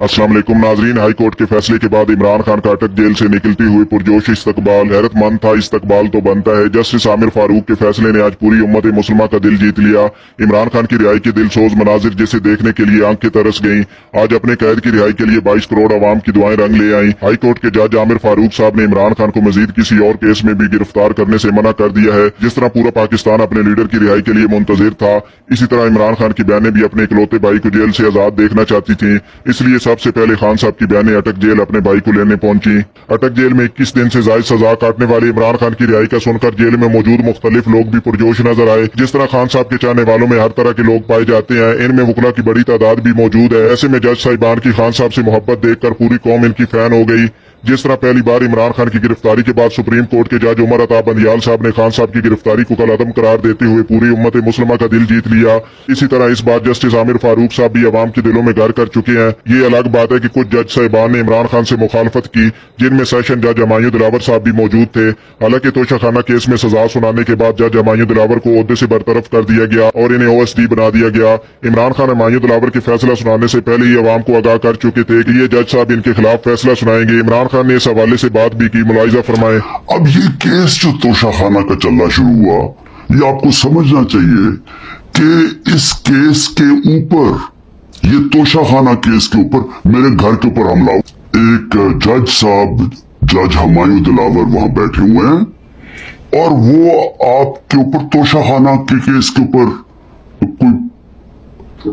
السلام علیکم ناظرین، ہائی کورٹ کے فیصلے کے بعد عمران خان کا اٹک جیل سے نکلتے ہوئے پرجوش استقبال حیرت مند تھا۔ استقبال تو بنتا ہے۔ جسٹس عامر فاروق کے فیصلے نے آج پوری امت مسلمہ کا دل جیت لیا۔ عمران خان کی رہائی کے دل سوز مناظر جسے دیکھنے کے لیے آنکھیں ترس گئیں، آج اپنے قید کی رہائی کے لیے 22 کروڑ عوام کی دعائیں رنگ لے آئیں۔ ہائی کورٹ کے جج عامر فاروق صاحب نے عمران خان کو مزید کسی اور کیس میں بھی گرفتار کرنے سے منع کر دیا ہے۔ جس طرح پورا پاکستان اپنے لیڈر کی رہائی کے لیے منتظر تھا، اسی طرح عمران خان کی بہنیں بھی اپنے اکلوتے بھائی کو جیل سے آزاد دیکھنا چاہتی تھیں۔ اس لیے سب سے پہلے خان صاحب کی بہنیں اٹک جیل اپنے بھائی کو لینے پہنچی۔ اٹک جیل میں 21 دن سے زائد سزا کاٹنے والے عمران خان کی رہائی کا سن کر جیل میں موجود مختلف لوگ بھی پرجوش نظر آئے۔ جس طرح خان صاحب کے چاہنے والوں میں ہر طرح کے لوگ پائے جاتے ہیں، ان میں وکلا کی بڑی تعداد بھی موجود ہے۔ ایسے میں جج صاحبان کی خان صاحب سے محبت دیکھ کر پوری قوم ان کی فین ہو گئی۔ جس طرح پہلی بار عمران خان کی گرفتاری کے بعد سپریم کورٹ کے جج عمر عطا بندیال صاحب نے خان صاحب کی گرفتاری کو کالعدم قرار دیتے ہوئے پوری امت مسلمہ کا دل جیت لیا، اسی طرح اس بار جسٹس عامر فاروق صاحب بھی عوام کے دلوں میں گھر کر چکے ہیں۔ یہ الگ بات ہے کہ کچھ جج صاحبان نے عمران خان سے مخالفت کی، جن میں سیشن جج ہمایوں دلاور صاحب بھی موجود تھے۔ حالانکہ توشہ خانہ کیس میں سزا سنانے کے بعد جج ہمایوں دلاور کو عہدے سے برطرف کر دیا گیا اور انہیں OSD بنا دیا گیا۔ عمران خان ہمایوں دلاور کے فیصلہ سنانے سے پہلے ہی عوام کو آگاہ کر چکے تھے کہ یہ جج صاحب ان کے خلاف فیصلہ سنائیں گے۔ عمران خان نے اس حوالے سے بات بھی کی، ملاحظہ فرمائے۔ اب یہ کیس جو توشہ خانہ کا چلنا شروع ہوا، یہ آپ کو سمجھنا چاہیے کہ اس کیس کے اوپر، یہ توشہ خانہ کیس کے اوپر میرے گھر کے اوپر حملہ ہوا۔ ایک جج صاحب، جج ہمایوں دلاور وہاں بیٹھے ہوئے ہیں اور وہ آپ کے اوپر توشہ خانہ کے کیس کے اوپر کوئی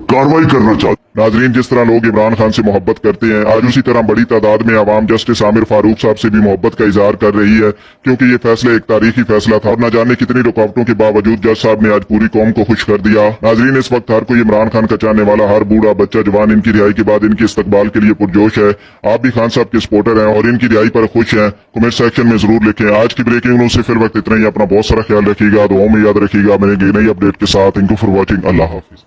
کاروائی کرنا چاہتے ہیں۔ ناظرین، جس طرح لوگ عمران خان سے محبت کرتے ہیں، آج اسی طرح بڑی تعداد میں عوام جسٹس عامر فاروق صاحب سے بھی محبت کا اظہار کر رہی ہے، کیونکہ یہ فیصلہ ایک تاریخی فیصلہ تھا اور نہ جانے کتنی رکاوٹوں کے باوجود جج صاحب نے آج پوری قوم کو خوش کر دیا۔ ناظرین، اس وقت ہر کوئی عمران خان کا چاہنے والا، ہر بوڑھا بچہ جوان ان کی رہائی کے بعد ان کے استقبال کے لیے پرجوش ہے۔ آپ بھی خان صاحب کے سپورٹر ہیں اور ان کی رہائی پر خوش ہیں؟ کمنٹ سیکشن میں ضرور لکھیں۔ آج کی بریکنگ نیوز سے فی الوقت اتنا ہی۔ اپنا بہت سارا خیال رکھیے گا، دعاؤں میں یاد رکھیے گا۔ میں نے ایک نئی اپڈیٹ کے ساتھ۔ Thank you for watching. اللہ حافظ۔